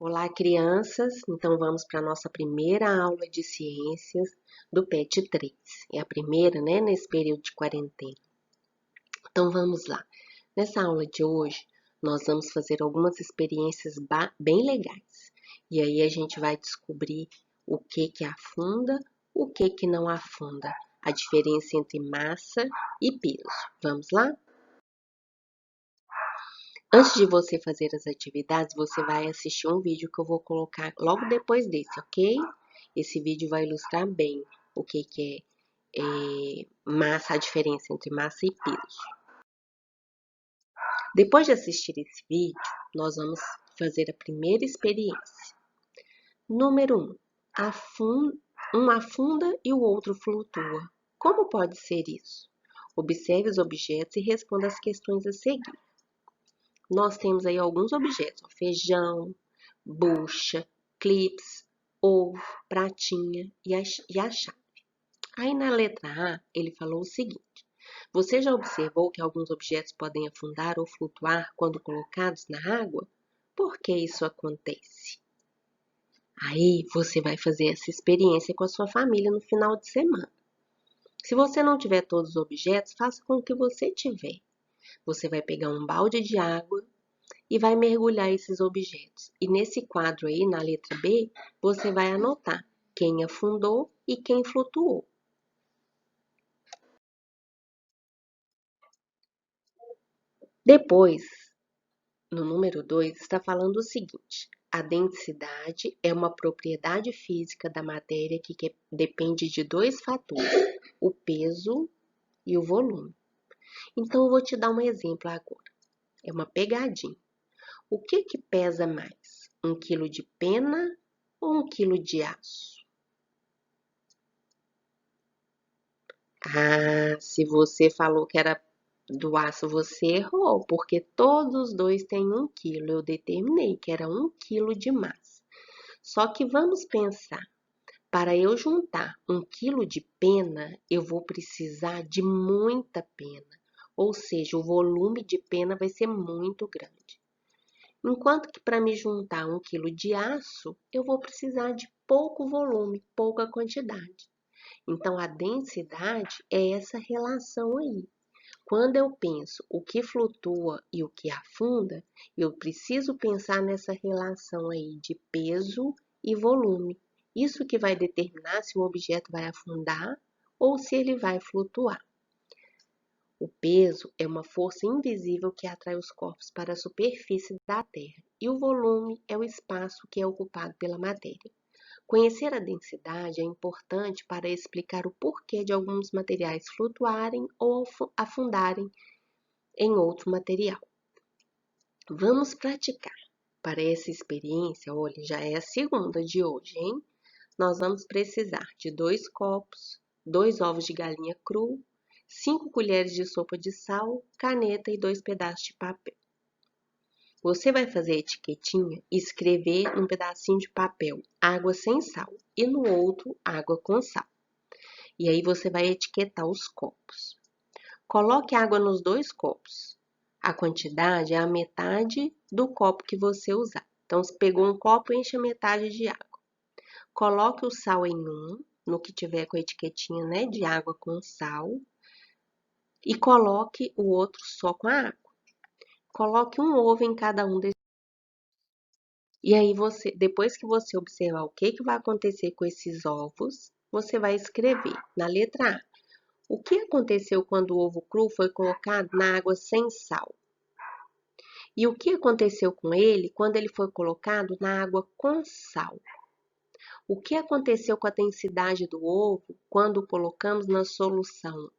Olá, crianças! Então vamos para a nossa primeira aula de ciências do PET 3. É a primeira, né, nesse período de quarentena. Então vamos lá. Nessa aula de hoje, nós vamos fazer algumas experiências bem legais. E aí a gente vai descobrir o que afunda, o que não afunda, a diferença entre massa e peso. Vamos lá? Antes de você fazer as atividades, você vai assistir um vídeo que eu vou colocar logo depois desse, ok? Esse vídeo vai ilustrar bem o que é massa, a diferença entre massa e peso. Depois de assistir esse vídeo, nós vamos fazer a primeira experiência. Número 1. Um afunda e o outro flutua. Como pode ser isso? Observe os objetos e responda as questões a seguir. Nós temos aí alguns objetos, ó, feijão, bucha, clips, ovo, pratinha e a chave. Aí na letra A, ele falou o seguinte: você já observou que alguns objetos podem afundar ou flutuar quando colocados na água? Por que isso acontece? Aí você vai fazer essa experiência com a sua família no final de semana. Se você não tiver todos os objetos, faça com o que você tiver. Você vai pegar um balde de água e vai mergulhar esses objetos. E nesse quadro aí, na letra B, você vai anotar quem afundou e quem flutuou. Depois, no número 2, está falando o seguinte: a densidade é uma propriedade física da matéria que depende de dois fatores, o peso e o volume. Então, eu vou te dar um exemplo agora. É uma pegadinha. O que pesa mais? 1 quilo de pena ou 1 quilo de aço? Ah, se você falou que era do aço, você errou, porque todos os dois têm 1 quilo. Eu determinei que era 1 quilo de massa. Só que vamos pensar, para eu juntar 1 quilo de pena, eu vou precisar de muita pena. Ou seja, o volume de pena vai ser muito grande. Enquanto que para me juntar 1 quilo de aço, eu vou precisar de pouco volume, pouca quantidade. Então, a densidade é essa relação aí. Quando eu penso o que flutua e o que afunda, eu preciso pensar nessa relação aí de peso e volume. Isso que vai determinar se o objeto vai afundar ou se ele vai flutuar. O peso é uma força invisível que atrai os corpos para a superfície da Terra, e o volume é o espaço que é ocupado pela matéria. Conhecer a densidade é importante para explicar o porquê de alguns materiais flutuarem ou afundarem em outro material. Vamos praticar. Para essa experiência, olha, já é a segunda de hoje, hein? Nós vamos precisar de 2 copos, 2 ovos de galinha cru, 5 colheres de sopa de sal, caneta e 2 pedaços de papel. Você vai fazer a etiquetinha e escrever num pedacinho de papel água sem sal e no outro água com sal. E aí você vai etiquetar os copos. Coloque água nos 2 copos. A quantidade é a metade do copo que você usar. Então, se pegou um copo, enche a metade de água. Coloque o sal em um, no que tiver com a etiquetinha, né, de água com sal. E coloque o outro só com a água. Coloque um ovo em cada um desses. E aí, depois que você observar o que vai acontecer com esses ovos, você vai escrever na letra A. O que aconteceu quando o ovo cru foi colocado na água sem sal? E o que aconteceu com ele quando ele foi colocado na água com sal? O que aconteceu com a densidade do ovo quando colocamos na solução,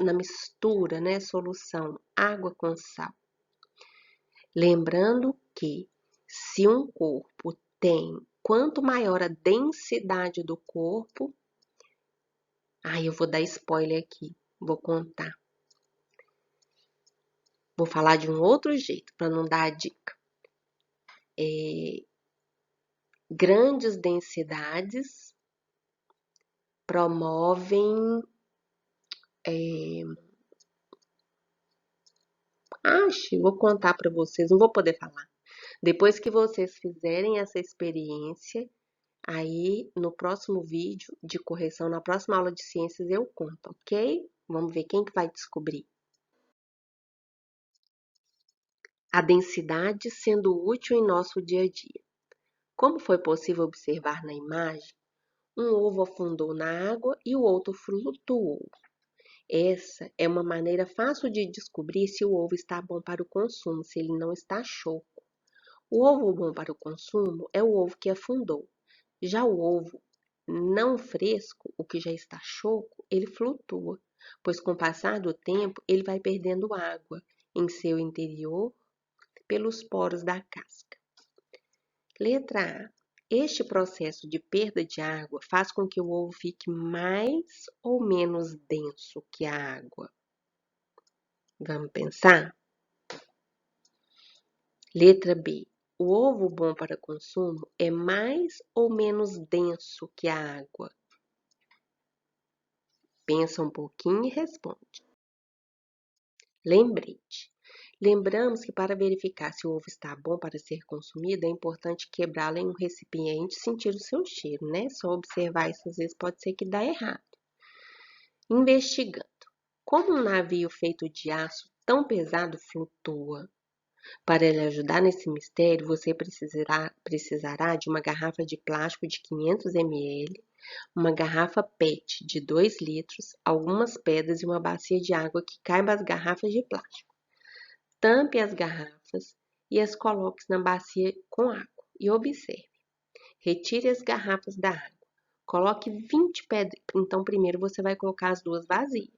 na mistura, né, solução água com sal? Lembrando que se um corpo tem, quanto maior a densidade do corpo, eu vou dar spoiler aqui, vou contar. Vou falar de um outro jeito para não dar a dica. Grandes densidades promovem vou contar para vocês, não vou poder falar. Depois que vocês fizerem essa experiência, aí no próximo vídeo de correção, na próxima aula de ciências eu conto, ok? Vamos ver quem que vai descobrir. A densidade sendo útil em nosso dia a dia. Como foi possível observar na imagem, um ovo afundou na água e o outro flutuou. Essa é uma maneira fácil de descobrir se o ovo está bom para o consumo, se ele não está choco. O ovo bom para o consumo é o ovo que afundou. Já o ovo não fresco, o que já está choco, ele flutua, pois com o passar do tempo ele vai perdendo água em seu interior pelos poros da casca. Letra A. Este processo de perda de água faz com que o ovo fique mais ou menos denso que a água. Vamos pensar? Letra B. O ovo bom para consumo é mais ou menos denso que a água? Pensa um pouquinho e responde. Lembrete. Lembramos que para verificar se o ovo está bom para ser consumido, é importante quebrá-lo em um recipiente e sentir o seu cheiro, né? Só observar isso às vezes pode ser que dá errado. Investigando. Como um navio feito de aço tão pesado flutua? Para lhe ajudar nesse mistério, você precisará de uma garrafa de plástico de 500 ml, uma garrafa PET de 2 litros, algumas pedras e uma bacia de água que caiba as garrafas de plástico. Tampe as garrafas e as coloque na bacia com água e observe. Retire as garrafas da água. Coloque 20 pedras. Então, primeiro você vai colocar as duas vazias.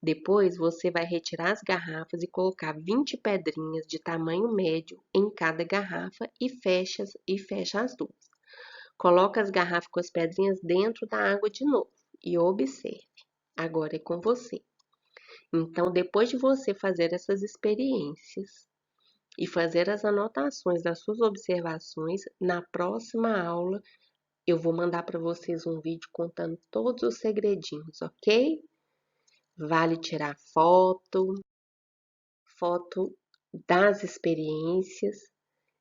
Depois, você vai retirar as garrafas e colocar 20 pedrinhas de tamanho médio em cada garrafa e fecha as duas. Coloca as garrafas com as pedrinhas dentro da água de novo e observe. Agora é com você. Então, depois de você fazer essas experiências e fazer as anotações das suas observações, na próxima aula eu vou mandar para vocês um vídeo contando todos os segredinhos, ok? Vale tirar foto das experiências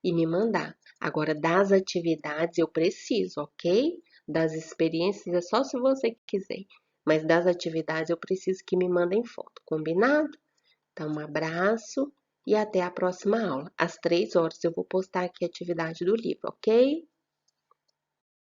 e me mandar. Agora, das atividades eu preciso, ok? Das experiências é só se você quiser, mas das atividades eu preciso que me mandem foto, combinado? Então, um abraço e até a próxima aula. Às 3 horas eu vou postar aqui a atividade do livro, ok?